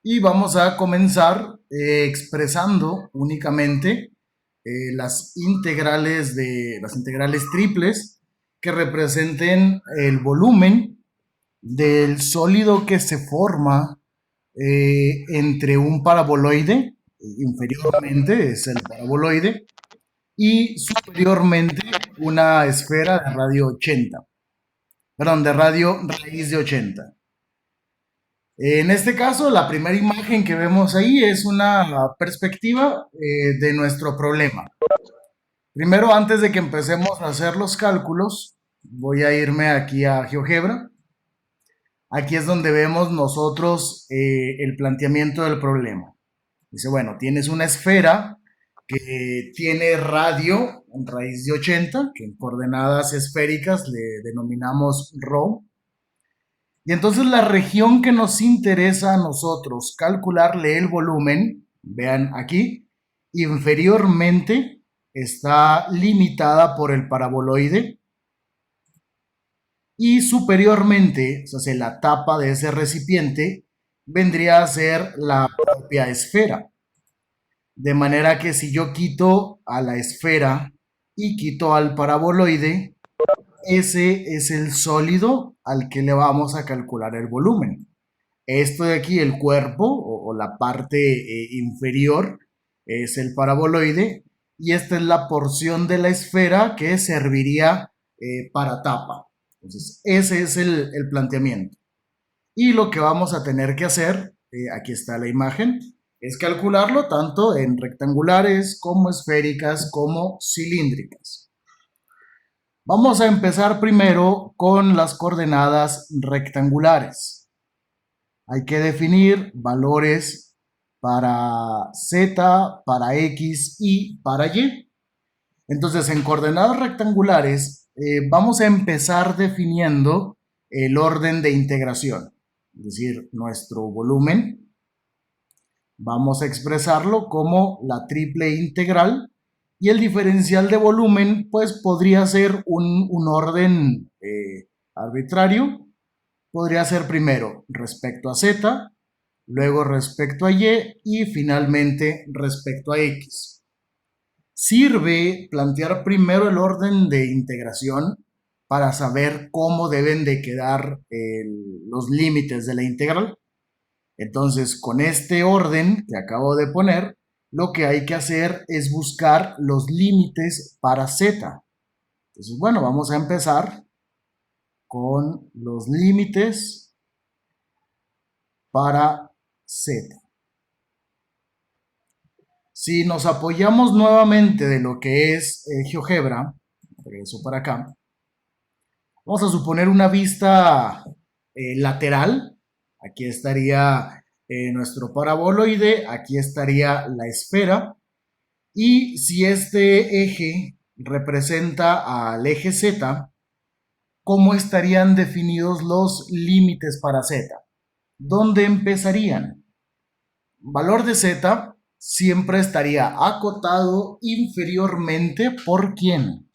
Y vamos a comenzar expresando únicamente las integrales triples que representen el volumen del sólido que se forma entre un paraboloide, inferiormente es el paraboloide, y superiormente una esfera de radio 80, perdón, de radio raíz de 80. En este caso, la primera imagen que vemos ahí es una perspectiva de nuestro problema. Primero, antes de que empecemos a hacer los cálculos, voy a irme aquí a GeoGebra. Aquí es donde vemos nosotros el planteamiento del problema. Dice, bueno, tienes una esfera que tiene radio en raíz de 80, que en coordenadas esféricas le denominamos ρ. Y entonces la región que nos interesa a nosotros calcularle el volumen, vean aquí, inferiormente está limitada por el paraboloide y superiormente, o sea, la tapa de ese recipiente vendría a ser la propia esfera. De manera que si yo quito a la esfera y quito al paraboloide, ese es el sólido al que le vamos a calcular el volumen. Esto de aquí, el cuerpo o la parte inferior, es el paraboloide y esta es la porción de la esfera que serviría para tapa. Entonces, ese es el planteamiento. Y lo que vamos a tener que hacer, aquí está la imagen, es calcularlo tanto en rectangulares como esféricas como cilíndricas. Vamos a empezar primero con las coordenadas rectangulares. Hay que definir valores para z, para x y para y. Entonces, en coordenadas rectangulares, vamos a empezar definiendo el orden de integración, es decir, nuestro volumen. Vamos a expresarlo como la triple integral y el diferencial de volumen, pues podría ser un orden arbitrario. Podría ser primero respecto a z, luego respecto a y finalmente respecto a x. Sirve plantear primero el orden de integración para saber cómo deben de quedar los límites de la integral. Entonces, con este orden que acabo de poner, lo que hay que hacer es buscar los límites para z. Entonces, bueno, vamos a empezar con los límites para z. Si nos apoyamos nuevamente de lo que es GeoGebra, regreso para acá, vamos a suponer una vista lateral. Aquí estaría nuestro paraboloide, aquí estaría la esfera. Y si este eje representa al eje z, ¿cómo estarían definidos los límites para z? ¿Dónde empezarían? Valor de z siempre estaría acotado inferiormente por ¿quién?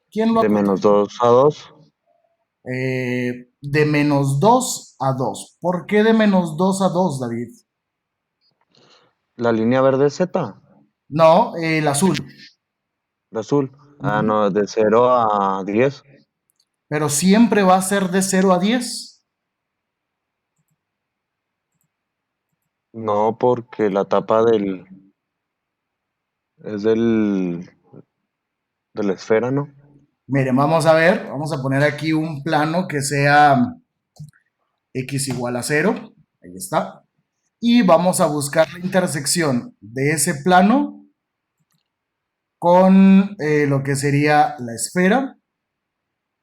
¿Quién lo De acota? -2 a 2. De -2 a 2. ¿Por qué de -2 a 2, David? La línea verde es Z, No, el azul. la azul. Ah, Ujú. no, de 0 a 10. Pero siempre va a ser de 0 a 10. No, porque la tapa es de la esfera, ¿no? Miren, vamos a ver, vamos a poner aquí un plano que sea x igual a 0. Ahí está. Y vamos a buscar la intersección de ese plano con lo que sería la esfera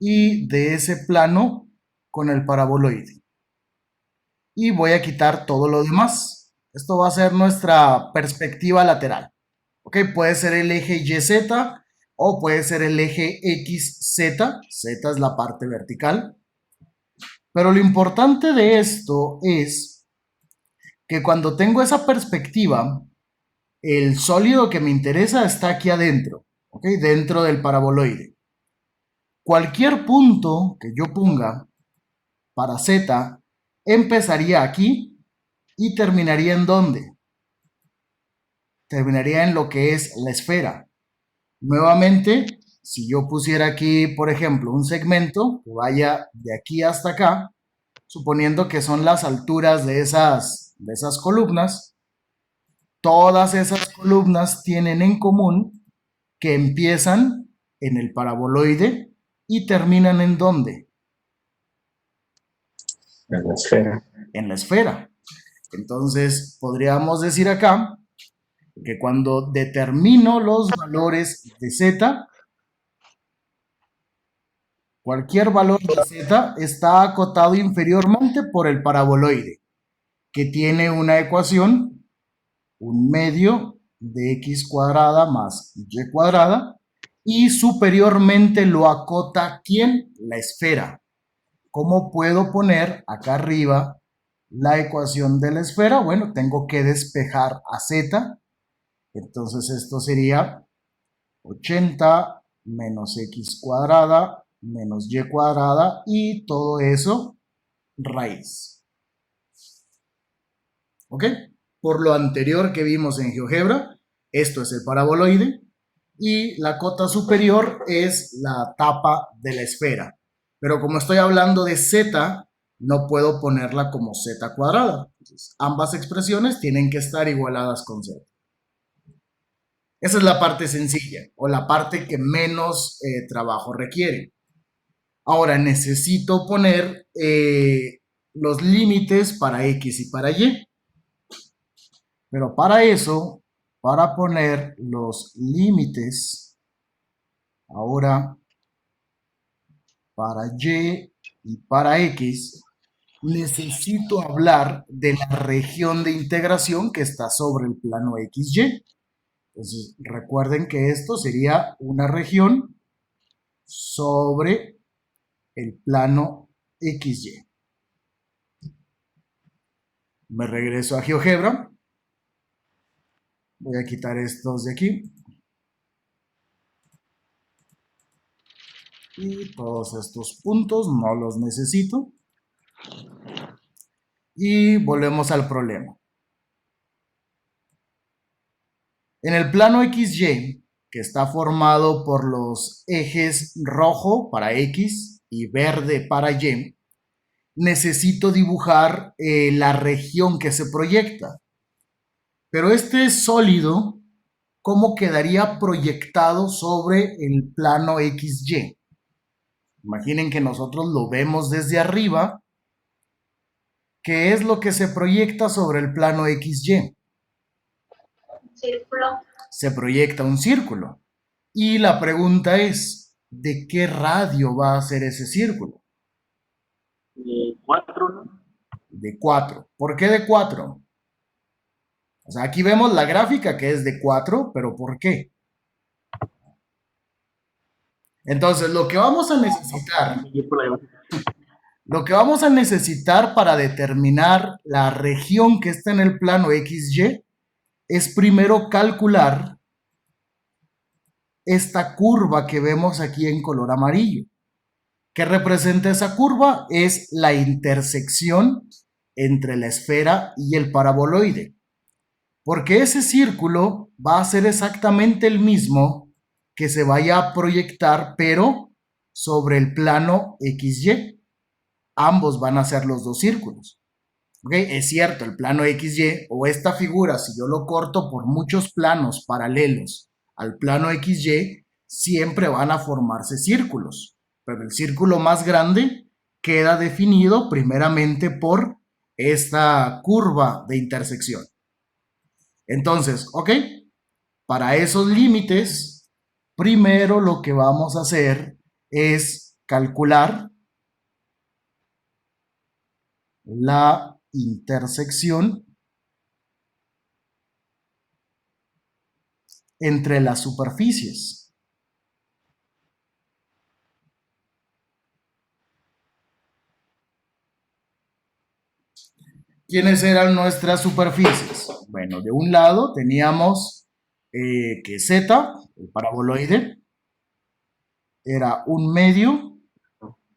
y de ese plano con el paraboloide. Y voy a quitar todo lo demás. Esto va a ser nuestra perspectiva lateral. ¿Ok? Puede ser el eje YZ o puede ser el eje XZ. Z es la parte vertical. Pero lo importante de esto es que cuando tengo esa perspectiva, el sólido que me interesa está aquí adentro, ¿ok? Dentro del paraboloide. Cualquier punto que yo ponga para Z empezaría aquí ¿Y terminaría en dónde? Terminaría en lo que es la esfera. Nuevamente, si yo pusiera aquí, por ejemplo, un segmento que vaya de aquí hasta acá, suponiendo que son las alturas de esas columnas, todas esas columnas tienen en común que empiezan en el paraboloide y terminan en dónde? En la esfera. En la esfera. Entonces, podríamos decir acá que cuando determino los valores de z, cualquier valor de z está acotado inferiormente por el paraboloide, que tiene una ecuación, un medio de x cuadrada más y cuadrada, y superiormente lo acota ¿quién? La esfera. ¿Cómo puedo poner acá arriba la ecuación de la esfera? Bueno, tengo que despejar a z, entonces esto sería 80 menos x cuadrada menos y cuadrada y todo eso raíz. ¿Ok? Por lo anterior que vimos en GeoGebra, esto es el paraboloide y la cota superior es la tapa de la esfera. Pero como estoy hablando de z, no puedo ponerla como z cuadrada. Entonces, ambas expresiones tienen que estar igualadas con z. Esa es la parte sencilla o la parte que menos trabajo requiere. Ahora necesito poner los límites para x y para y. Pero para eso, para poner los límites, ahora para y para x, necesito hablar de la región de integración que está sobre el plano XY. Entonces, recuerden que esto sería una región sobre el plano XY. Me regreso a GeoGebra. Voy a quitar estos de aquí. Y todos estos puntos no los necesito. Y volvemos al problema. En el plano XY, que está formado por los ejes rojo para X y verde para Y, necesito dibujar la región que se proyecta. Pero este sólido, ¿cómo quedaría proyectado sobre el plano XY? Imaginen que nosotros lo vemos desde arriba. ¿Qué es lo que se proyecta sobre el plano XY? Círculo. Se proyecta un círculo. Y la pregunta es, ¿de qué radio va a ser ese círculo? De 4, ¿no? De 4. ¿Por qué de 4? O sea, aquí vemos la gráfica que es de 4, pero ¿por qué? Entonces, lo que vamos a necesitar para determinar la región que está en el plano XY es primero calcular esta curva que vemos aquí en color amarillo. ¿Qué representa esa curva? Es la intersección entre la esfera y el paraboloide. Porque ese círculo va a ser exactamente el mismo que se vaya a proyectar, pero sobre el plano XY. Ambos van a ser los dos círculos. ¿Ok? Es cierto, el plano XY o esta figura, si yo lo corto por muchos planos paralelos al plano XY, siempre van a formarse círculos. Pero el círculo más grande queda definido primeramente por esta curva de intersección. Entonces, ¿ok? Para esos límites, primero lo que vamos a hacer es calcular la intersección entre las superficies. ¿Quiénes eran nuestras superficies? Bueno, de un lado teníamos que Z, el paraboloide, era un medio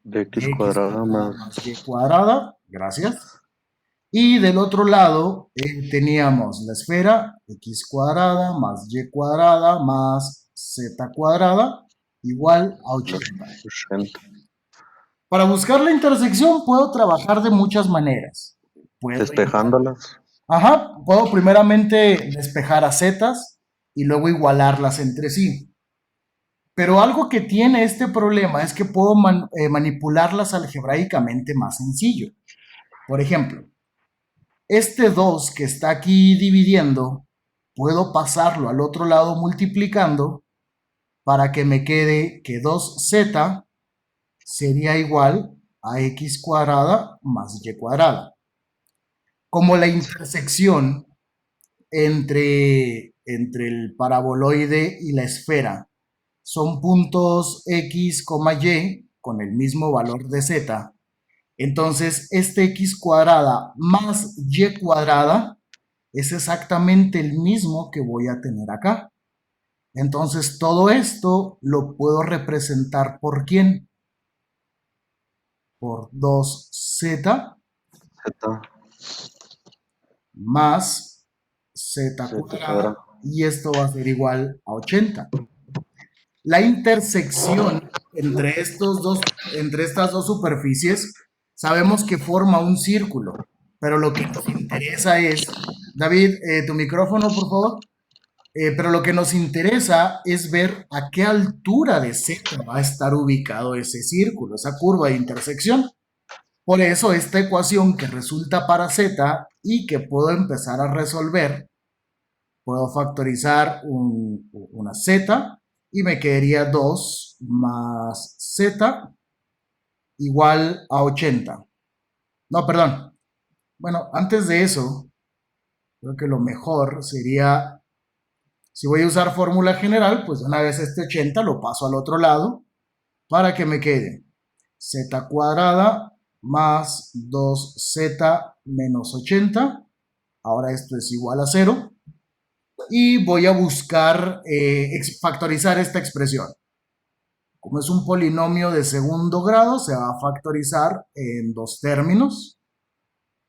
De de x x cuadrada más. y cuadrada, gracias. Y del otro lado teníamos la esfera x cuadrada más y cuadrada más z cuadrada igual a 80. 80. Para buscar la intersección puedo trabajar de muchas maneras. Despejándolas. Puedo primeramente despejar a zetas y luego igualarlas entre sí. Pero algo que tiene este problema es que puedo manipularlas algebraicamente más sencillo. Por ejemplo, este 2 que está aquí dividiendo, puedo pasarlo al otro lado multiplicando para que me quede que 2z sería igual a x cuadrada más y cuadrada. Como la intersección entre el paraboloide y la esfera son puntos x, y con el mismo valor de z, entonces este x cuadrada más y cuadrada es exactamente el mismo que voy a tener acá. Entonces todo esto lo puedo representar por ¿quién? Por 2z Z. más z Z cuadrada, cuadrada. y esto va a ser igual a 80. La intersección entre estas dos superficies sabemos que forma un círculo, pero lo que nos interesa es, David, tu micrófono, por favor. Pero lo que nos interesa es ver a qué altura de z va a estar ubicado ese círculo, esa curva de intersección. Por eso esta ecuación que resulta para z y que puedo empezar a resolver, puedo factorizar una z y me quedaría 2 más z igual a 80. No, perdón. Bueno, antes de eso, creo que lo mejor sería, si voy a usar fórmula general, pues una vez este 80 lo paso al otro lado para que me quede z cuadrada más 2z menos 80. Ahora esto es igual a 0. Y voy a buscar factorizar esta expresión. Como es un polinomio de segundo grado, se va a factorizar en dos términos.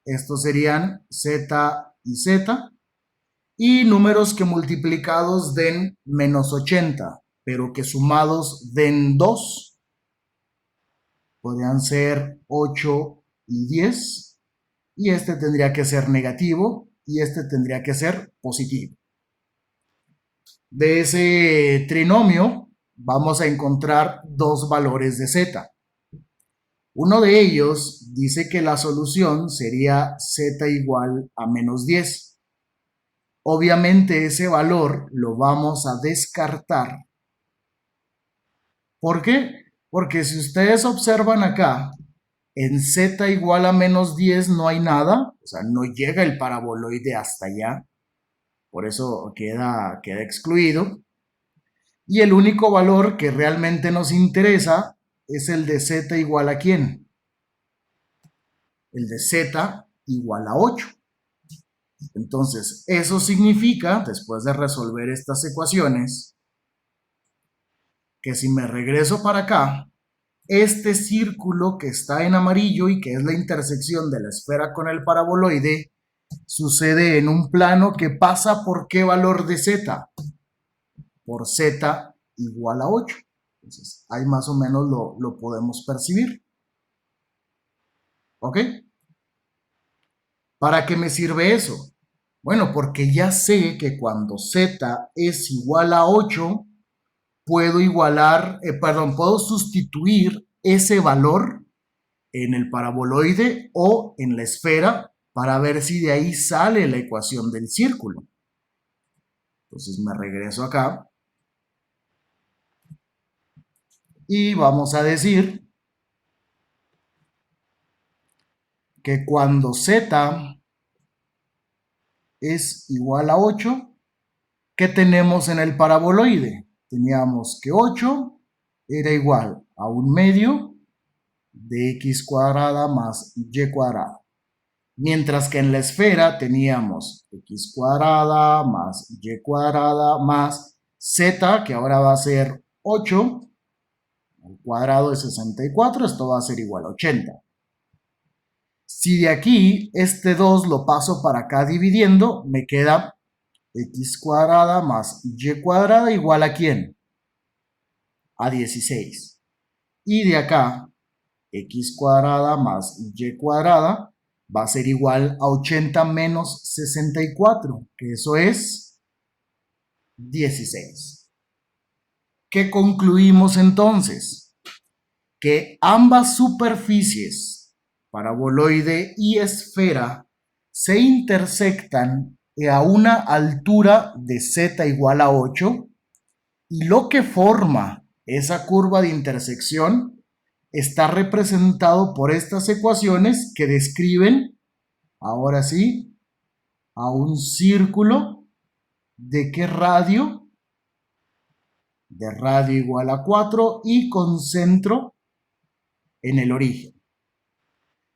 Estos serían z y z. Y números que multiplicados den menos 80, pero que sumados den 2. Podrían ser 8 y 10. Y este tendría que ser negativo y este tendría que ser positivo. De ese trinomio vamos a encontrar dos valores de z. Uno de ellos dice que la solución sería z igual a menos 10. Obviamente ese valor lo vamos a descartar. ¿Por qué? Porque si ustedes observan acá, en z igual a menos 10 no hay nada, o sea, no llega el paraboloide hasta allá, por eso queda excluido. Y el único valor que realmente nos interesa es el de z igual a ¿quién? El de z igual a 8. Entonces, eso significa, después de resolver estas ecuaciones, que si me regreso para acá, este círculo que está en amarillo y que es la intersección de la esfera con el paraboloide, sucede en un plano que pasa por ¿qué valor de z? Por z igual a 8. Entonces, ahí más o menos lo podemos percibir. ¿Ok? ¿Para qué me sirve eso? Bueno, porque ya sé que cuando z es igual a 8, puedo puedo sustituir ese valor en el paraboloide o en la esfera para ver si de ahí sale la ecuación del círculo. Entonces me regreso acá y vamos a decir que cuando z es igual a 8, ¿qué tenemos en el paraboloide? Teníamos que 8 era igual a 1/2 de x cuadrada más y cuadrada. Mientras que en la esfera teníamos x cuadrada más y cuadrada más z, que ahora va a ser 8, al cuadrado de 64, esto va a ser igual a 80. Si de aquí este 2 lo paso para acá dividiendo, me queda x cuadrada más y cuadrada igual ¿a quién? A 16. Y de acá, x cuadrada más y cuadrada va a ser igual a 80 menos 64, que eso es 16. ¿Qué concluimos entonces? Que ambas superficies, paraboloide y esfera, se intersectan a una altura de z igual a 8 y lo que forma esa curva de intersección está representado por estas ecuaciones que describen, ahora sí, a un círculo de qué radio, de radio igual a 4 y con centro en el origen.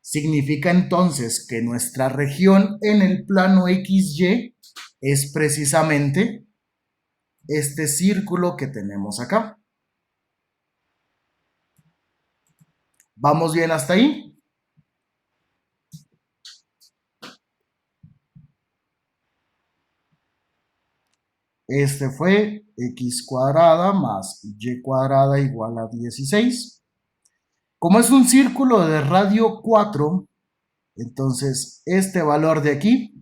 Significa entonces que nuestra región en el plano XY es precisamente este círculo que tenemos acá. ¿Vamos bien hasta ahí? Este fue x cuadrada más y cuadrada igual a 16. Como es un círculo de radio 4, entonces este valor de aquí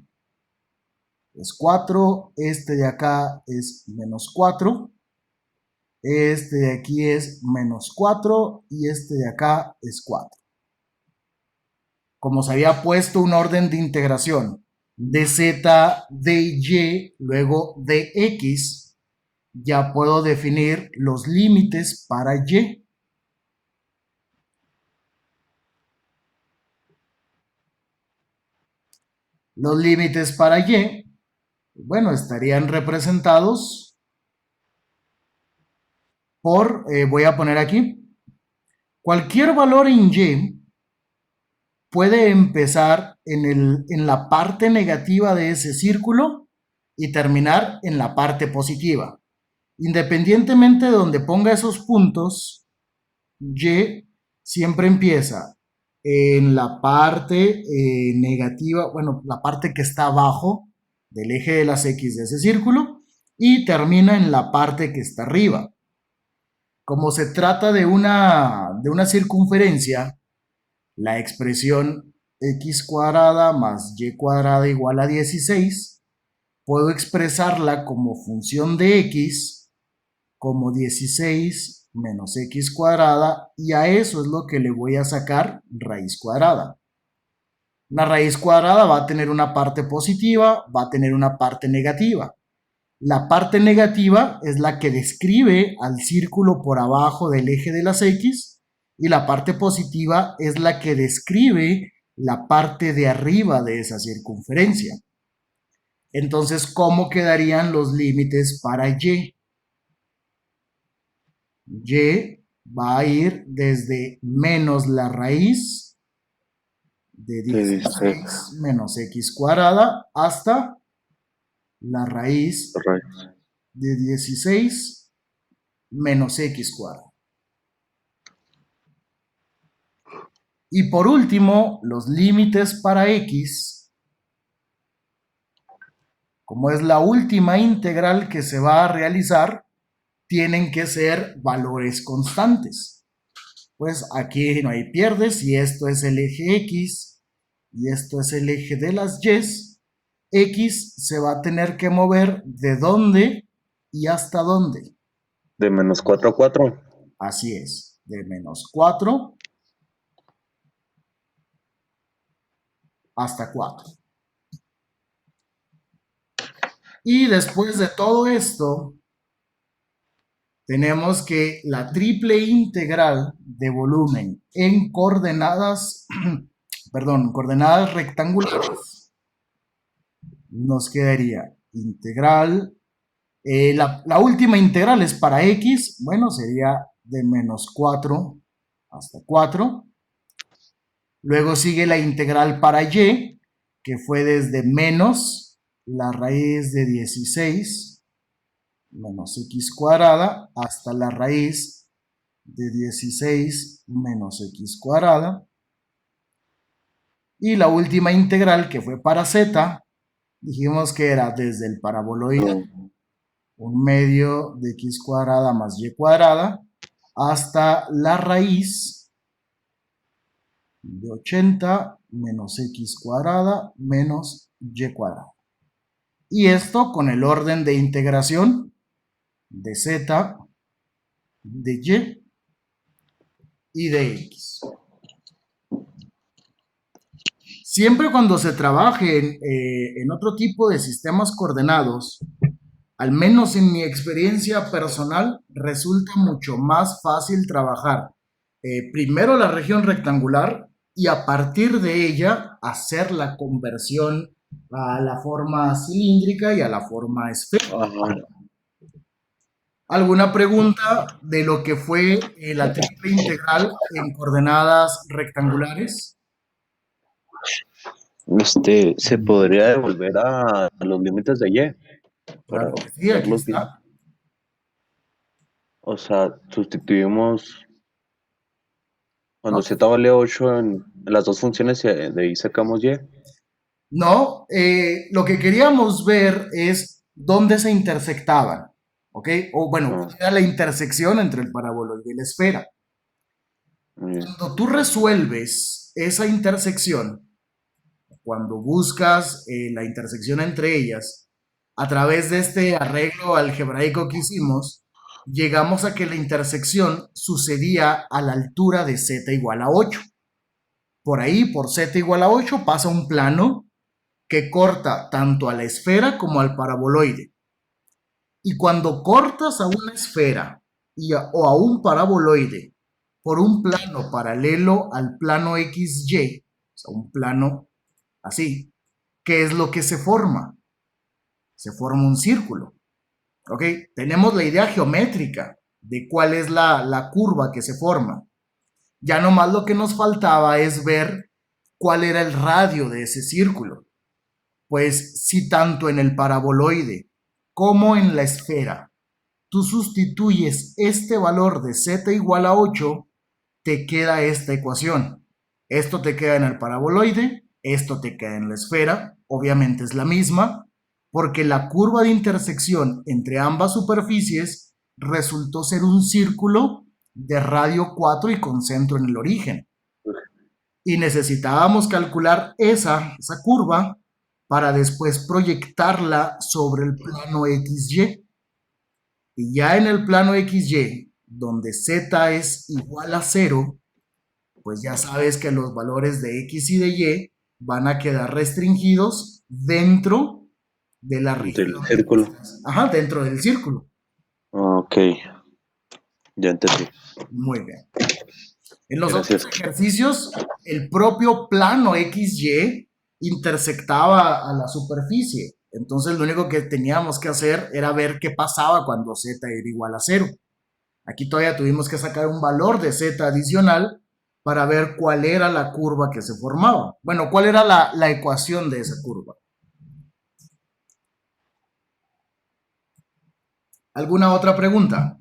es 4, este de acá es menos 4, este de aquí es menos 4 y este de acá es 4. Como se había puesto un orden de integración de z, de y, luego de x, ya puedo definir los límites para y. Los límites para y, bueno, estarían representados por, voy a poner aquí, cualquier valor en y puede empezar en la parte negativa de ese círculo y terminar en la parte positiva. Independientemente de donde ponga esos puntos, y siempre empieza en la parte negativa, bueno, la parte que está abajo del eje de las X de ese círculo y termina en la parte que está arriba. Como se trata de una circunferencia, la expresión x cuadrada más y cuadrada igual a 16, puedo expresarla como función de x como 16 menos x cuadrada y a eso es lo que le voy a sacar raíz cuadrada. La raíz cuadrada va a tener una parte positiva, va a tener una parte negativa. La parte negativa es la que describe al círculo por abajo del eje de las X y la parte positiva es la que describe la parte de arriba de esa circunferencia. Entonces, ¿cómo quedarían los límites para y? Y va a ir desde menos la raíz de 16 menos x cuadrada hasta la raíz de 16 menos x cuadrado. Y por último, los límites para x, como es la última integral que se va a realizar, tienen que ser valores constantes. Pues aquí no hay pierdes, y esto es el eje x, y esto es el eje de las y, x se va a tener que mover de dónde y hasta dónde. De menos 4 a 4. Así es, de menos 4 hasta 4. Y después de todo esto, tenemos que la triple integral de volumen en coordenadas, perdón, coordenadas rectangulares, nos quedaría integral, la última integral es para x, bueno, sería de menos 4 hasta 4. Luego sigue la integral para y, que fue desde menos la raíz de 16 menos x cuadrada hasta la raíz de 16 menos x cuadrada. Y la última integral, que fue para z, dijimos que era desde el paraboloide, un medio de x cuadrada más y cuadrada, hasta la raíz de 80 menos x cuadrada menos y cuadrada. Y esto con el orden de integración de z, de y de x. Siempre cuando se trabaje en otro tipo de sistemas coordenados, al menos en mi experiencia personal, resulta mucho más fácil trabajar primero la región rectangular y a partir de ella hacer la conversión a la forma cilíndrica y a la forma esférica. Ajá. ¿Alguna pregunta de lo que fue la triple integral en coordenadas rectangulares? ¿Se podría devolver a los límites de Y para Claro que sí, aquí verlos bien? está. O sea, sustituimos cuando ¿No? Z vale 8 en las dos funciones y de ahí sacamos Y. No, lo que queríamos ver es dónde se intersectaban, ¿ok? O bueno, Ah, cuál era la intersección entre el paraboloide y la esfera. muy bien. Cuando tú resuelves esa intersección, cuando buscas la intersección entre ellas, a través de este arreglo algebraico que hicimos, llegamos a que la intersección sucedía a la altura de z igual a 8. Por ahí, por z igual a 8, pasa un plano que corta tanto a la esfera como al paraboloide. Y cuando cortas a una esfera o a un paraboloide por un plano paralelo al plano XY, o sea, un plano así, ¿qué es lo que se forma? Se forma un círculo. ¿Ok? Tenemos la idea geométrica de cuál es la curva que se forma. Ya nomás lo que nos faltaba es ver cuál era el radio de ese círculo. Pues si tanto en el paraboloide como en la esfera tú sustituyes este valor de z igual a 8, te queda esta ecuación. Esto te queda en el paraboloide, esto te queda en la esfera, obviamente es la misma, porque la curva de intersección entre ambas superficies resultó ser un círculo de radio 4 y con centro en el origen. Y necesitábamos calcular esa curva para después proyectarla sobre el plano XY. Y ya en el plano XY, donde z es igual a 0, pues ya sabes que los valores de X y de Y van a quedar restringidos dentro de la Del región. círculo. Ajá, dentro del círculo. Ok, ya entendí. Muy bien. En los otros Gracias. ejercicios, el propio plano XY intersectaba a la superficie. Entonces lo único que teníamos que hacer era ver qué pasaba cuando z era igual a 0. Aquí todavía tuvimos que sacar un valor de z adicional para ver cuál era la curva que se formaba. Bueno, cuál era la ecuación de esa curva. ¿Alguna otra pregunta?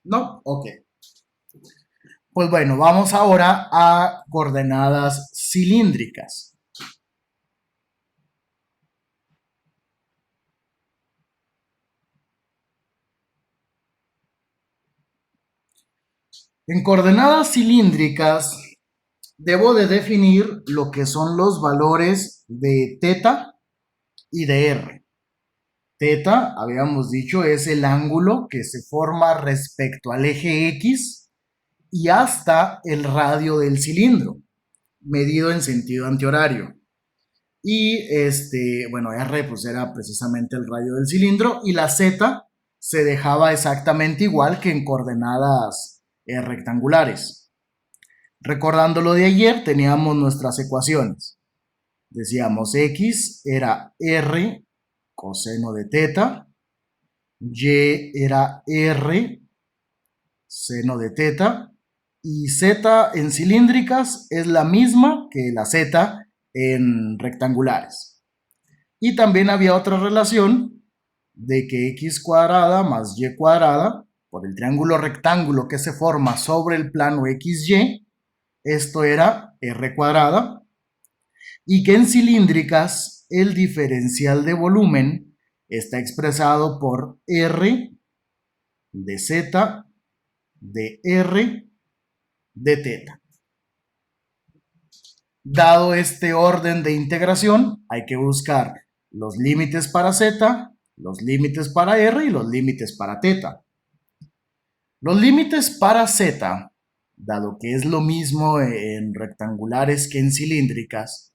¿No? Ok. Pues bueno, vamos ahora a coordenadas cilíndricas. En coordenadas cilíndricas debo de definir lo que son los valores de teta y de r. Teta, habíamos dicho, es el ángulo que se forma respecto al eje X y hasta el radio del cilindro, medido en sentido antihorario. Y bueno, R pues era precisamente el radio del cilindro y la Z se dejaba exactamente igual que en coordenadas rectangulares. Recordando lo de ayer, teníamos nuestras ecuaciones. Decíamos X era R coseno de teta, Y era R seno de teta y Z en cilíndricas es la misma que la Z en rectangulares. Y también había otra relación de que x cuadrada más y cuadrada por el triángulo rectángulo que se forma sobre el plano XY esto era r cuadrada, y que en cilíndricas el diferencial de volumen está expresado por r de z de r de teta. Dado este orden de integración, hay que buscar los límites para z, los límites para r y los límites para teta. Los límites para z, dado que es lo mismo en rectangulares que en cilíndricas,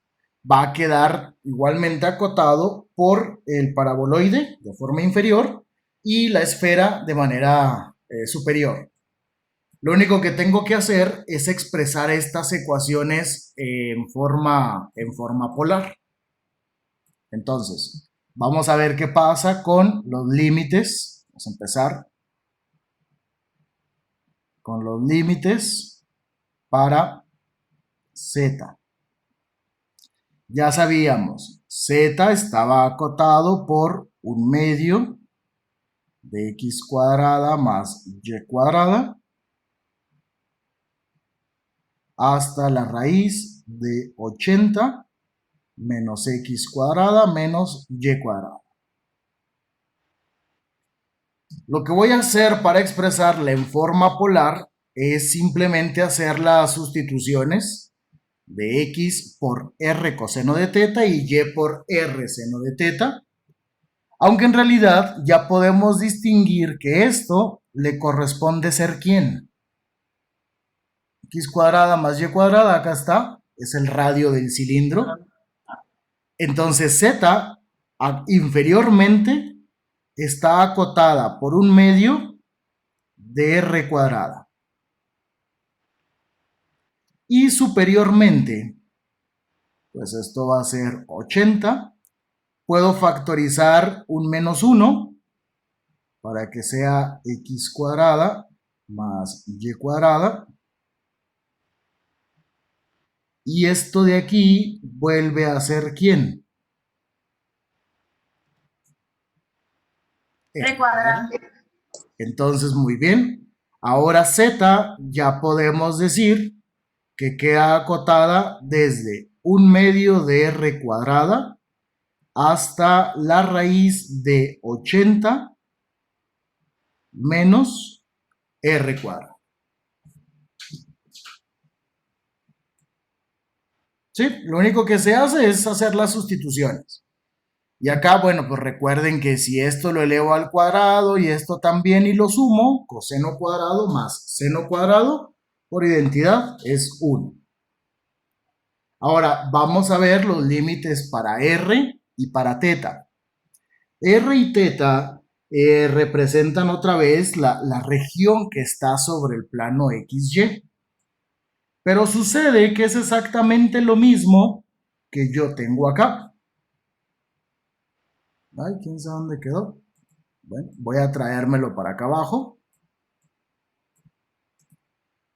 va a quedar igualmente acotado por el paraboloide de forma inferior y la esfera de manera superior. Lo único que tengo que hacer es expresar estas ecuaciones en forma polar. Entonces, vamos a ver qué pasa con los límites. Vamos a empezar con los límites para z. Ya sabíamos, z estaba acotado por un medio de x cuadrada más y cuadrada hasta la raíz de 80 menos x cuadrada menos y cuadrada. Lo que voy a hacer para expresarla en forma polar es simplemente hacer las sustituciones de x por r coseno de teta y y por r seno de teta, aunque en realidad ya podemos distinguir que esto le corresponde ser ¿quién? X cuadrada más y cuadrada, acá está, es el radio del cilindro. Entonces z inferiormente está acotada por un medio de r cuadrada. Y superiormente, pues esto va a ser 80. Puedo factorizar un menos 1 para que sea x cuadrada más y cuadrada. Y esto de aquí vuelve a ser ¿quién? R cuadrada. Entonces, muy bien. Ahora z ya podemos decir que queda acotada desde un medio de r cuadrada hasta la raíz de 80 menos r cuadrada. ¿Sí? Lo único que se hace es hacer las sustituciones. Y acá, bueno, pues recuerden que si esto lo elevo al cuadrado y esto también y lo sumo, coseno cuadrado más seno cuadrado, por identidad es 1. Ahora, vamos a ver los límites para r y para teta. R y teta representan otra vez la región que está sobre el plano XY. Pero sucede que es exactamente lo mismo que yo tengo acá. Ay, quién sabe dónde quedó. Bueno, voy a traérmelo para acá abajo.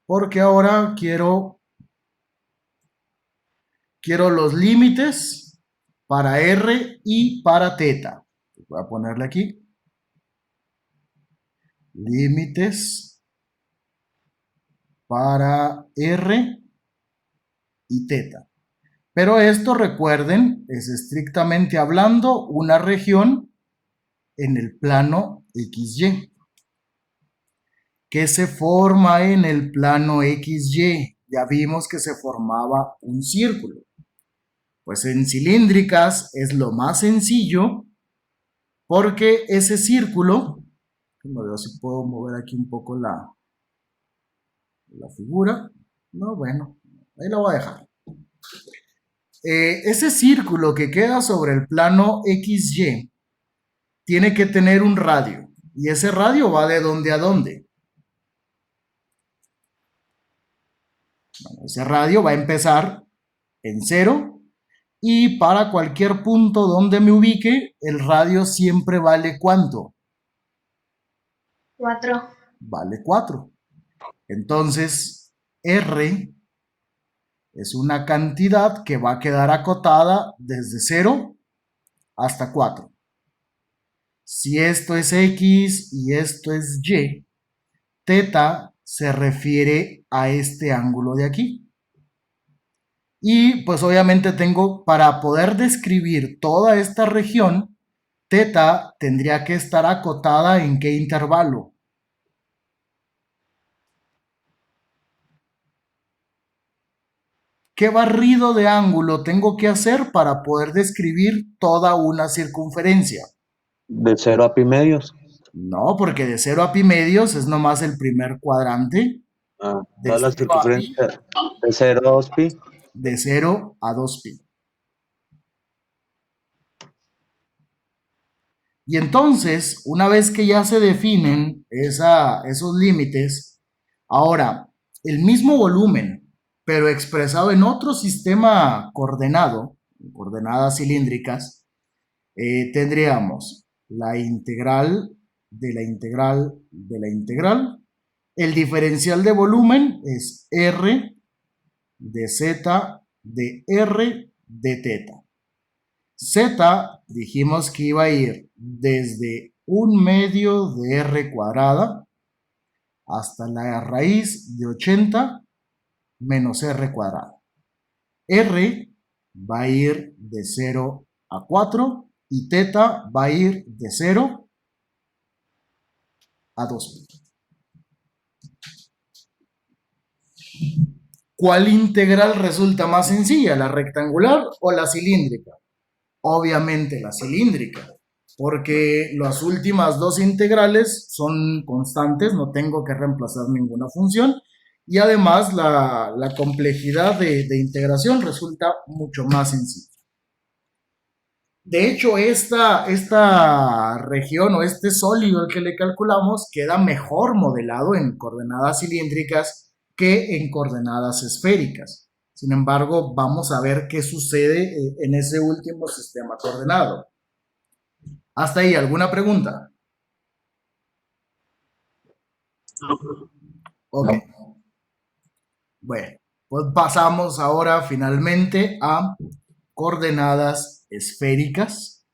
Porque ahora quiero los límites para R y para teta. Voy a ponerle aquí. Límites para R y teta. Pero esto, recuerden, es estrictamente hablando una región en el plano XY. ¿Qué se forma en el plano XY? Ya vimos que se formaba un círculo. Pues en cilíndricas es lo más sencillo porque ese círculo, no veo si puedo mover aquí un poco la figura. No, bueno, ahí la voy a dejar. Ese círculo que queda sobre el plano XY tiene que tener un radio. ¿Y ese radio va de dónde a dónde? Bueno, ese radio va a empezar en 0 y para cualquier punto donde me ubique, el radio siempre vale ¿cuánto? 4. Vale 4. Entonces, R es una cantidad que va a quedar acotada desde 0 hasta 4. Si esto es X y esto es Y, teta se refiere a este ángulo de aquí. Y pues obviamente tengo, para poder describir toda esta región, teta tendría que estar acotada en qué intervalo. ¿Qué barrido de ángulo tengo que hacer para poder describir toda una circunferencia? De 0 a pi medios. No, porque de 0 a pi medios es nomás el primer cuadrante. De Toda la 0 a pi, circunferencia de 0 a 2 pi. de 0 a 2 pi. Y entonces, una vez que ya se definen esos límites, ahora, el mismo volumen, pero expresado en otro sistema coordenado, coordenadas cilíndricas, tendríamos la integral de la integral de la integral. El diferencial de volumen es R de Z de R de teta. Z dijimos que iba a ir desde 1/2 de R cuadrada hasta la raíz de 80 menos R cuadrada. R va a ir de 0 a 4 y teta va a ir de 0 a 2. ¿Cuál integral resulta más sencilla, la rectangular o la cilíndrica? Obviamente la cilíndrica, porque las últimas dos integrales son constantes, no tengo que reemplazar ninguna función y además la complejidad de integración resulta mucho más sencilla. De hecho, esta región o este sólido al que le calculamos queda mejor modelado en coordenadas cilíndricas que en coordenadas esféricas. Sin embargo, vamos a ver qué sucede en ese último sistema coordenado. Hasta ahí, ¿alguna pregunta? Ok. Bueno, pues pasamos ahora finalmente a coordenadas esféricas.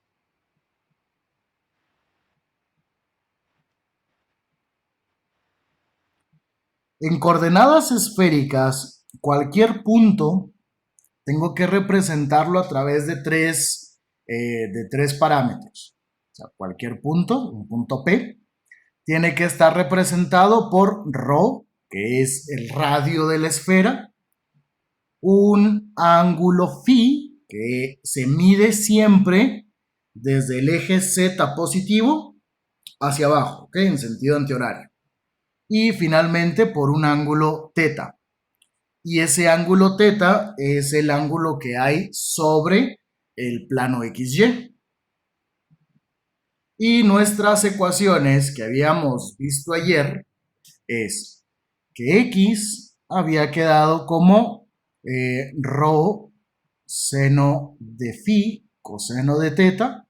En coordenadas esféricas, cualquier punto tengo que representarlo a través de tres parámetros. O sea, cualquier punto, un punto P, tiene que estar representado por ρ, que es el radio de la esfera, un ángulo phi, que se mide siempre desde el eje Z positivo hacia abajo, ¿ok? En sentido antihorario. Y finalmente por un ángulo teta. Y ese ángulo teta es el ángulo que hay sobre el plano XY. Y nuestras ecuaciones que habíamos visto ayer es que X había quedado como ρ seno de phi coseno de teta,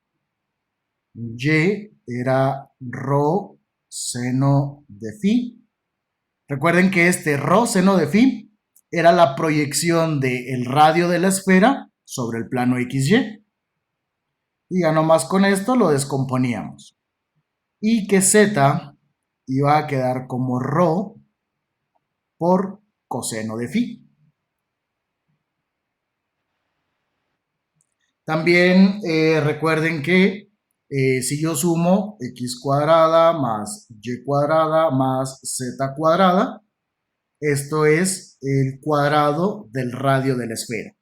Y era ρ seno de phi. Recuerden que este ρ seno de phi era la proyección del radio de la esfera sobre el plano XY. Y ya nomás con esto lo descomponíamos. Y que Z iba a quedar como ρ por coseno de phi. También recuerden que si yo sumo x cuadrada más y cuadrada más z cuadrada, esto es el cuadrado del radio de la esfera.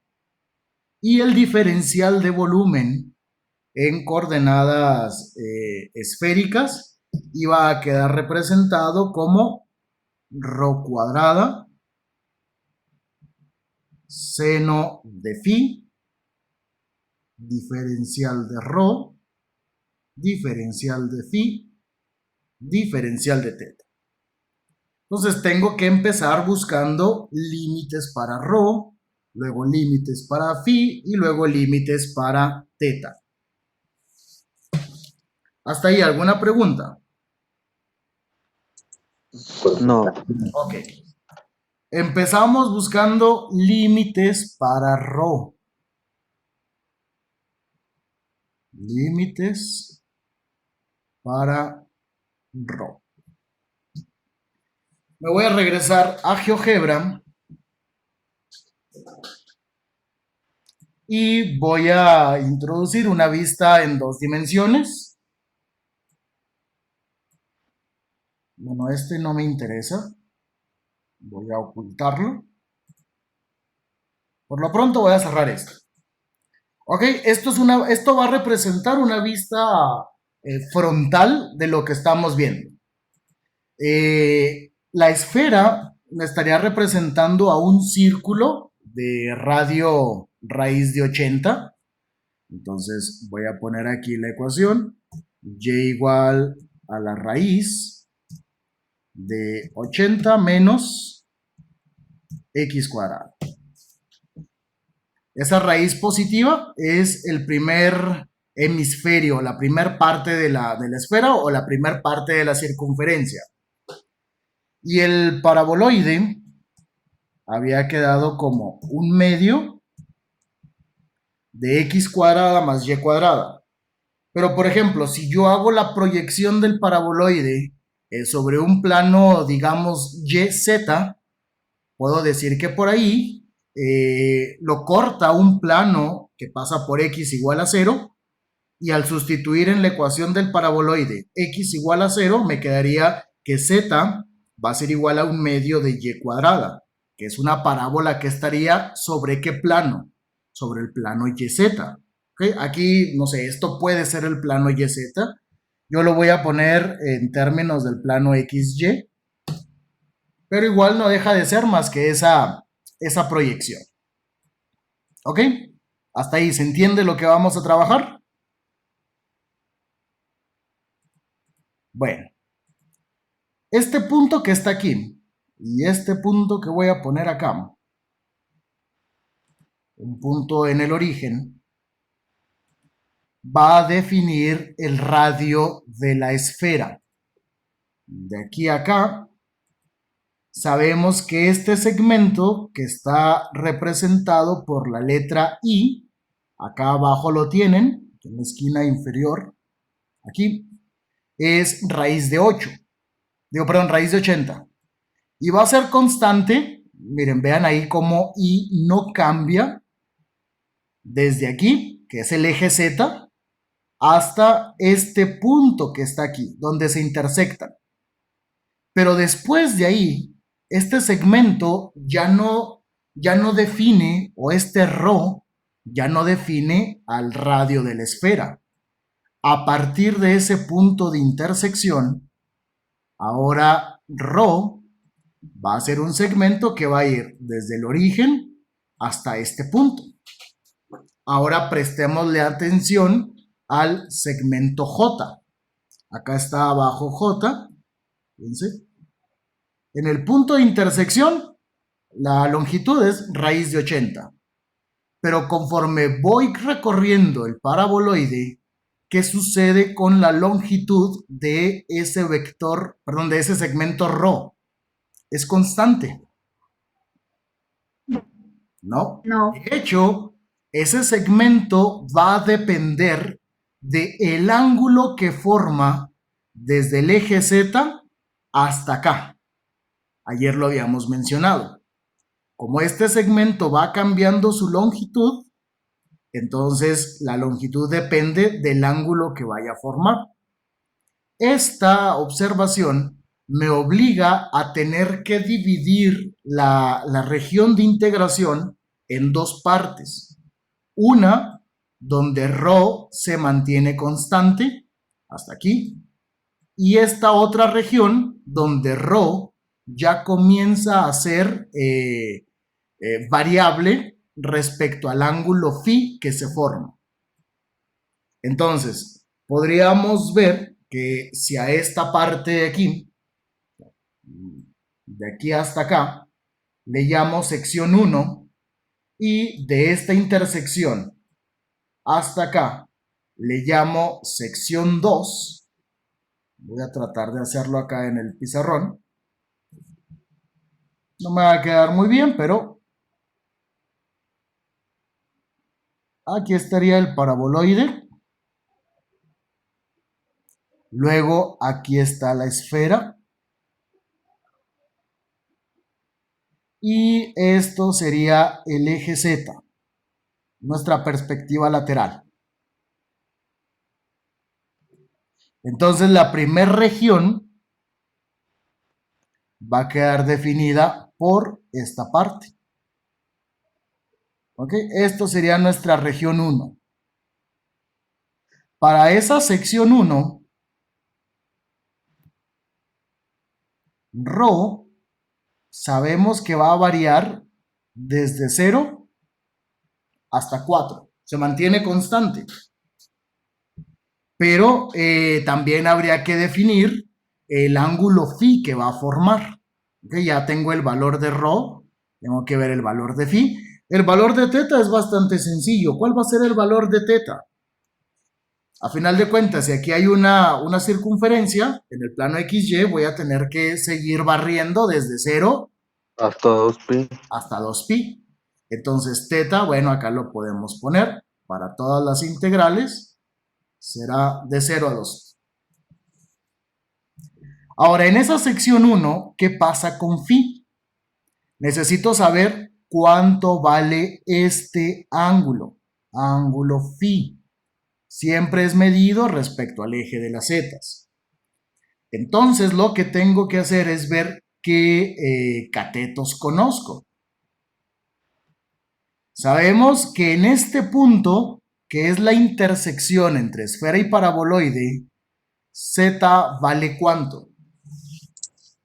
Y el diferencial de volumen en coordenadas esféricas iba a quedar representado como ρ cuadrada seno de phi, diferencial de ρ, diferencial de phi, diferencial de teta. Entonces tengo que empezar buscando límites para ρ, luego límites para phi y luego límites para teta. ¿Hasta ahí alguna pregunta? No. Ok. Empezamos buscando límites para ρ. Límites para ρ. Me voy a regresar a GeoGebra y voy a introducir una vista en 2 dimensiones. Bueno, este no me interesa. Voy a ocultarlo. Por lo pronto voy a cerrar esto. Ok, esto va a representar una vista frontal de lo que estamos viendo. La esfera me estaría representando a un círculo de radio raíz de 80. Entonces voy a poner aquí la ecuación. Y igual a la raíz de 80 menos x cuadrado. Esa raíz positiva es el primer hemisferio, la primera parte de la esfera o la primera parte de la circunferencia. Y el paraboloide había quedado como un medio de x cuadrada más y cuadrada. Pero, por ejemplo, si yo hago la proyección del paraboloide sobre un plano, digamos, YZ, puedo decir que por ahí lo corta un plano que pasa por x igual a 0, y al sustituir en la ecuación del paraboloide x igual a 0, me quedaría que z va a ser igual a un medio de y cuadrada, que es una parábola que estaría sobre ¿qué plano? Sobre el plano YZ. ¿Okay? Aquí, no sé, esto puede ser el plano YZ. Yo lo voy a poner en términos del plano XY, pero igual no deja de ser más que esa proyección. ¿Ok? Hasta ahí, ¿se entiende lo que vamos a trabajar? Bueno, este punto que está aquí y este punto que voy a poner acá, un punto en el origen, va a definir el radio de la esfera. De aquí a acá, sabemos que este segmento que está representado por la letra I, acá abajo lo tienen, en la esquina inferior, aquí, es raíz de 8. Raíz de 80. Y va a ser constante. Miren, vean ahí cómo I no cambia desde aquí, que es el eje Z, hasta este punto que está aquí, donde se intersectan. Pero después de ahí, este segmento ya no define, o este ρ ya no define al radio de la esfera. A partir de ese punto de intersección, ahora ρ va a ser un segmento que va a ir desde el origen hasta este punto. Ahora prestémosle atención al segmento J. Acá está abajo J. Fíjense. En el punto de intersección, la longitud es raíz de 80. Pero conforme voy recorriendo el paraboloide, ¿qué sucede con la longitud de ese vector, perdón, de ese segmento ρ? ¿Es constante? No. No. De hecho, ese segmento va a depender del ángulo que forma desde el eje Z hasta acá. Ayer lo habíamos mencionado. Como este segmento va cambiando su longitud, entonces la longitud depende del ángulo que vaya a formar. Esta observación me obliga a tener que dividir la región de integración en 2 partes. Una donde ρ se mantiene constante, hasta aquí, y esta otra región donde ρ ya comienza a ser variable respecto al ángulo φ que se forma. Entonces, podríamos ver que si a esta parte de aquí hasta acá, le llamo sección 1, y de esta intersección hasta acá le llamo sección 2, voy a tratar de hacerlo acá en el pizarrón, no me va a quedar muy bien, pero aquí estaría el paraboloide. Luego aquí está la esfera. Y esto sería el eje Z. nuestra perspectiva lateral. Entonces la primera región va a quedar definida por esta parte. ¿Ok? Esto sería nuestra región 1. Para esa sección 1, Rho sabemos que va a variar desde 0 hasta 4. Se mantiene constante. Pero también habría que definir el ángulo phi que va a formar. ¿Okay? Ya tengo el valor de Rho, tengo que ver el valor de phi. El valor de teta es bastante sencillo. ¿Cuál va a ser el valor de teta? A final de cuentas, si aquí hay una circunferencia en el plano XY, voy a tener que seguir barriendo desde 0 hasta 2pi. hasta 2pi. Entonces, teta, bueno, acá lo podemos poner para todas las integrales. Será de 0 a 2. Ahora, en esa sección 1, ¿qué pasa con phi? Necesito saber cuánto vale este ángulo. Ángulo phi. Siempre es medido respecto al eje de las zetas. Entonces, lo que tengo que hacer es ver qué catetos conozco. Sabemos que en este punto, que es la intersección entre esfera y paraboloide, z vale ¿cuánto?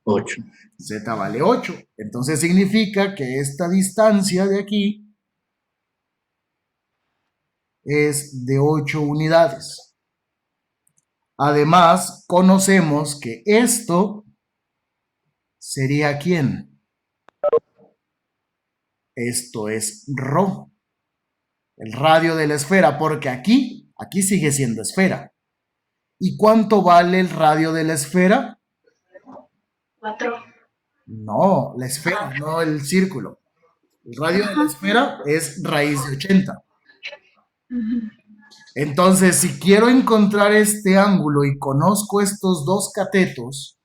8. Z vale 8. Entonces significa que esta distancia de aquí es de 8 unidades. Además, conocemos que esto sería ¿quién? Esto es Rho, el radio de la esfera, porque aquí sigue siendo esfera. ¿Y cuánto vale el radio de la esfera? 4. No, la esfera, no el círculo. El radio de la esfera es raíz de 80. Entonces, si quiero encontrar este ángulo y conozco estos dos catetos,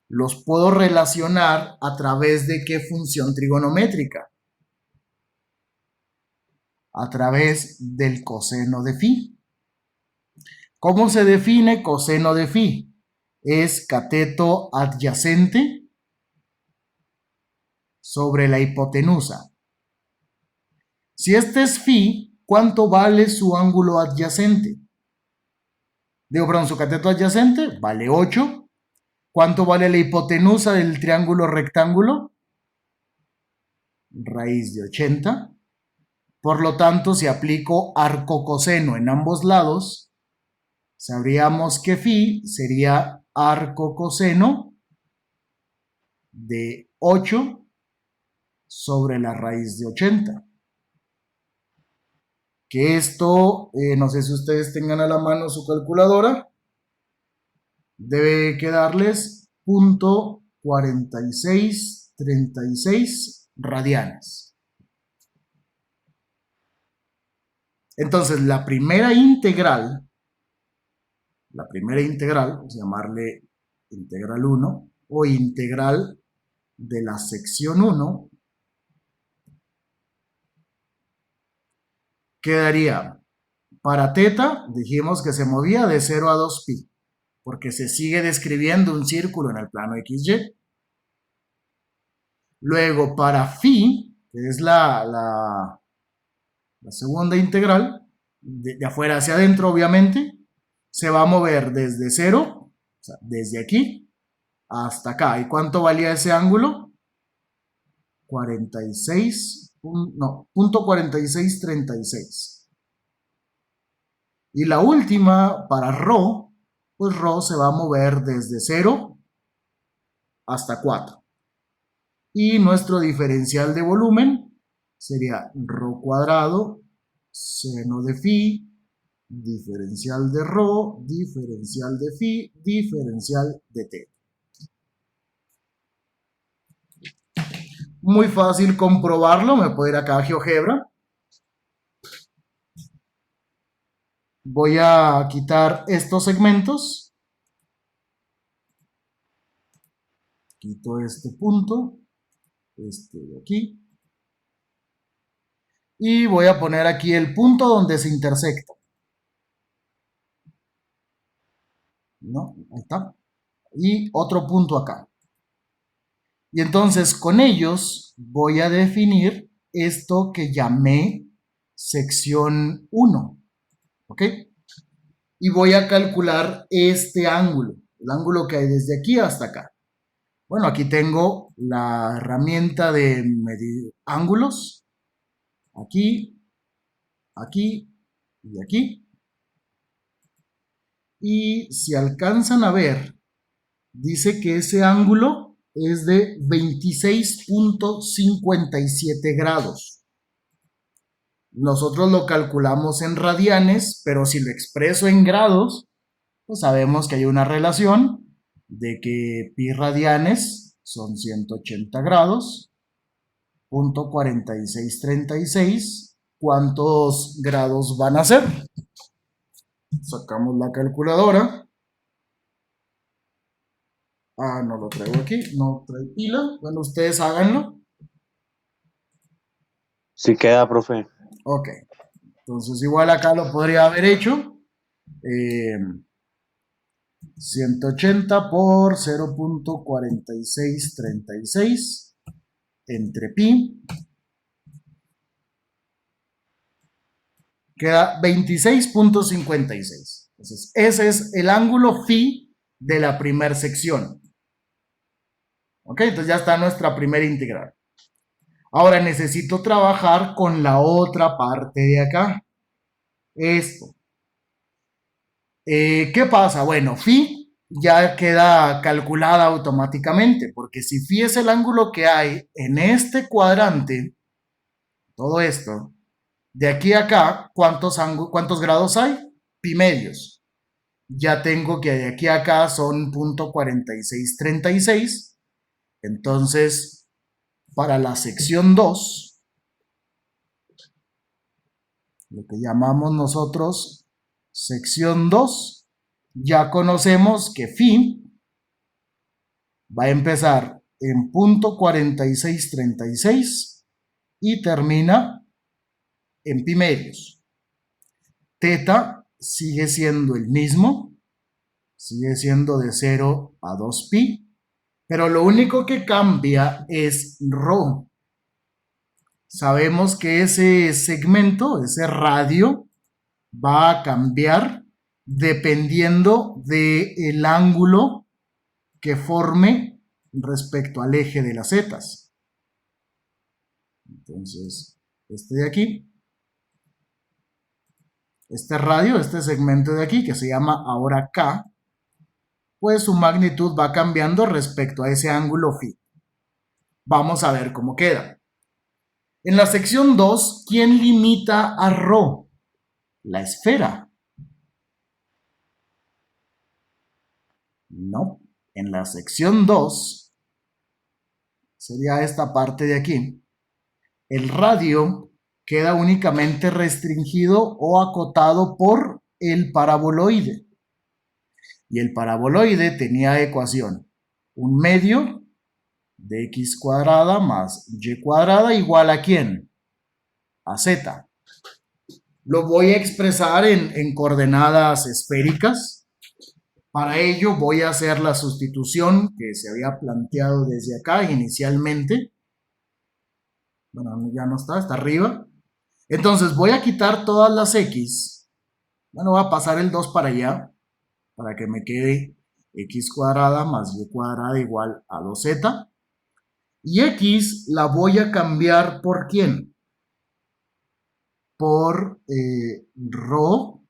los puedo relacionar a través de qué función trigonométrica. A través del coseno de phi. ¿Cómo se define coseno de phi? Es cateto adyacente sobre la hipotenusa. Si este es phi, ¿cuánto vale su ángulo adyacente? Perdón, su cateto adyacente vale 8. ¿Cuánto vale la hipotenusa del triángulo rectángulo? Raíz de 80. Por lo tanto, si aplico arcocoseno en ambos lados, sabríamos que phi sería arcocoseno de 8 sobre la raíz de 80. Que esto, no sé si ustedes tengan a la mano su calculadora, debe quedarles 0.4636 radianes. Entonces, la primera integral, vamos a llamarle integral 1 o integral de la sección 1, quedaría para teta, dijimos que se movía de 0 a 2pi, porque se sigue describiendo un círculo en el plano XY. Luego, para phi, que es la segunda integral, de afuera hacia adentro, obviamente, se va a mover desde 0, o sea, desde aquí hasta acá. ¿Y cuánto valía ese ángulo? 4636. Y la última, para Rho, pues Rho se va a mover desde 0 hasta 4. Y nuestro diferencial de volumen sería Rho cuadrado, seno de phi, diferencial de Rho, diferencial de phi, diferencial de t. Muy fácil comprobarlo, me puedo ir acá a GeoGebra. Voy a quitar estos segmentos. Quito este punto, este de aquí. Y voy a poner aquí el punto donde se intersecta. ¿No? Ahí está. Y otro punto acá. Y entonces con ellos voy a definir esto que llamé sección 1. ¿Ok? Y voy a calcular este ángulo, el ángulo que hay desde aquí hasta acá. Bueno, aquí tengo la herramienta de medir ángulos. Aquí, aquí y aquí. Y si alcanzan a ver, dice que ese ángulo es de 26.57 grados. Nosotros lo calculamos en radianes, pero si lo expreso en grados, pues sabemos que hay una relación de que pi radianes son 180 grados, punto 4636. ¿Cuántos grados van a ser? Sacamos la calculadora. Ah, no lo traigo aquí, no trae pila. Bueno, ustedes háganlo. Sí queda, profe. Ok, entonces igual acá lo podría haber hecho. 180 por 0.4636 entre pi. Queda 26.56. Entonces, ese es el ángulo phi de la primera sección. Ok, entonces ya está nuestra primera integral. Ahora necesito trabajar con la otra parte de acá. Esto. ¿Qué pasa? Bueno, phi ya queda calculada automáticamente, porque si phi es el ángulo que hay en este cuadrante, todo esto, de aquí a acá, ¿cuántos grados hay? Pi medios. Ya tengo que de aquí a acá son .4636. Entonces, para la sección 2, lo que llamamos nosotros sección 2, ya conocemos que phi va a empezar en .4636 y termina en pi medios. Teta sigue siendo el mismo, sigue siendo de 0 a 2pi, pero lo único que cambia es rho. Sabemos que ese segmento, ese radio, va a cambiar dependiendo del ángulo que forme respecto al eje de las zetas. Entonces, este de aquí, este radio, este segmento de aquí, que se llama ahora K, pues su magnitud va cambiando respecto a ese ángulo phi. Vamos a ver cómo queda. En la sección 2, ¿quién limita a rho? La esfera. No. En la sección 2, sería esta parte de aquí, el radio queda únicamente restringido o acotado por el paraboloide. Y el paraboloide tenía ecuación: un medio de x cuadrada más y cuadrada igual a ¿quién? A z. Lo voy a expresar en coordenadas esféricas. Para ello voy a hacer la sustitución que se había planteado desde acá inicialmente. Bueno, ya no está, está arriba. Entonces voy a quitar todas las x. Bueno, voy a pasar el 2 para allá, para que me quede x cuadrada más y cuadrada igual a 2z. Y x la voy a cambiar por ¿quién? Por rho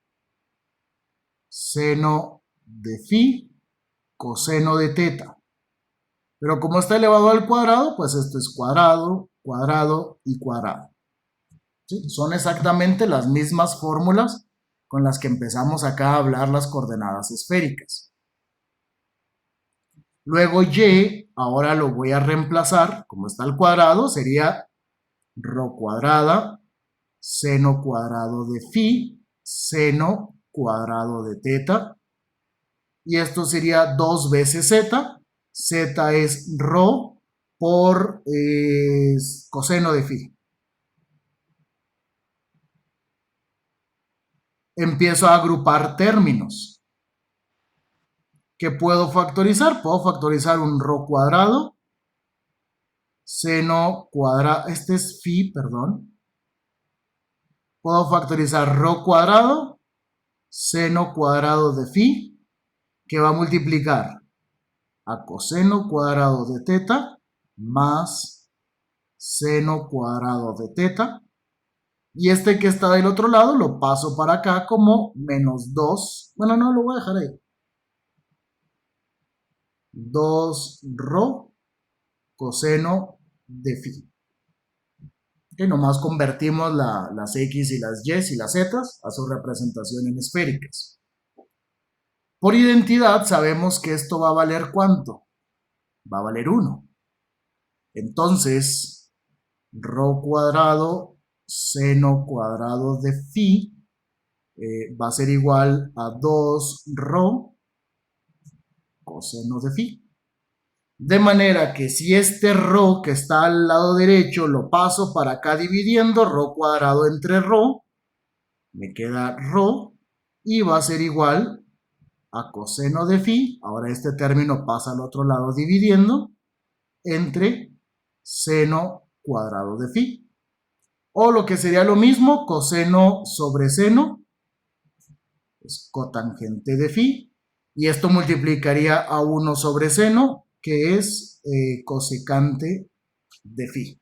seno de phi coseno de teta. Pero como está elevado al cuadrado, pues esto es cuadrado, cuadrado y cuadrado. ¿Sí? Son exactamente las mismas fórmulas con las que empezamos acá a hablar las coordenadas esféricas. Luego y, ahora lo voy a reemplazar, como está al cuadrado, sería rho cuadrada, seno cuadrado de phi, seno cuadrado de teta. Y esto sería 2 veces z. Z es rho por coseno de phi. empiezo a agrupar términos. ¿Qué puedo factorizar? Puedo factorizar un rho cuadrado, seno cuadrado, este es phi, perdón. Puedo factorizar rho cuadrado, seno cuadrado de phi, que va a multiplicar a coseno cuadrado de teta más seno cuadrado de teta. Y este que está del otro lado lo paso para acá como menos 2. Bueno, no, lo voy a dejar ahí. 2 rho coseno de phi. Que nomás convertimos las x y las y y las z a su representación en esféricas. Por identidad sabemos que esto va a valer ¿cuánto? Va a valer 1. Entonces, rho cuadrado seno cuadrado de phi va a ser igual a 2 rho coseno de phi. De manera que si este rho que está al lado derecho lo paso para acá dividiendo, rho cuadrado entre rho, me queda rho y va a ser igual a coseno de phi. Ahora este término pasa al otro lado dividiendo entre seno cuadrado de phi. O lo que sería lo mismo, coseno sobre seno es cotangente de phi. Y esto multiplicaría a 1 sobre seno, que es cosecante de phi.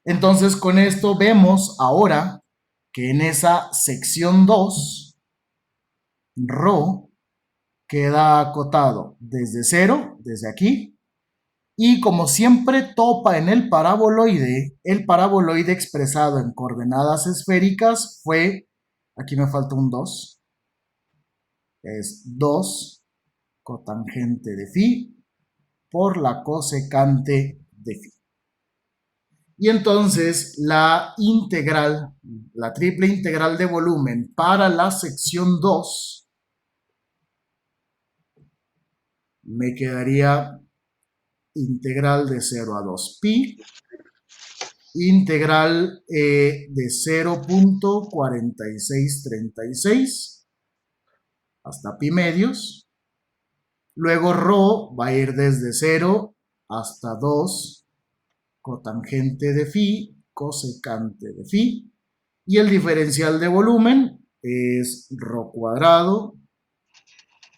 Entonces con esto vemos ahora que en esa sección 2, rho queda acotado desde 0, desde aquí, y como siempre topa en el paraboloide expresado en coordenadas esféricas fue, aquí me falta un 2, es 2 cotangente de phi por la cosecante de phi. Y entonces la integral, la triple integral de volumen para la sección 2 me quedaría integral de 0 a 2 pi, integral de 0.4636 hasta pi medios. Luego rho va a ir desde 0 hasta 2 cotangente de phi, cosecante de phi. Y el diferencial de volumen es rho cuadrado,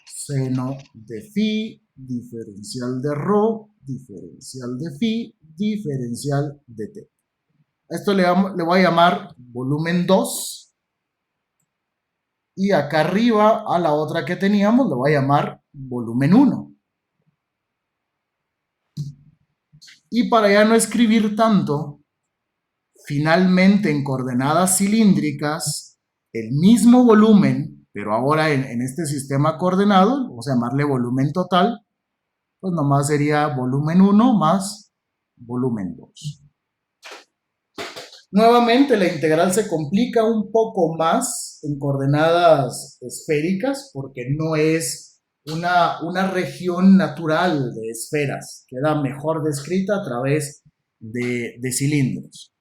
seno de phi, diferencial de rho, diferencial de phi, diferencial de t. Esto le voy a llamar volumen 2. Y acá arriba a la otra que teníamos le voy a llamar volumen 1. Y para ya no escribir tanto, finalmente en coordenadas cilíndricas, el mismo volumen, pero ahora en este sistema coordenado, vamos a llamarle volumen total, pues nomás sería volumen 1 más volumen 2. Nuevamente la integral se complica un poco más en coordenadas esféricas porque no es una región natural de esferas, queda mejor descrita a través de cilindros.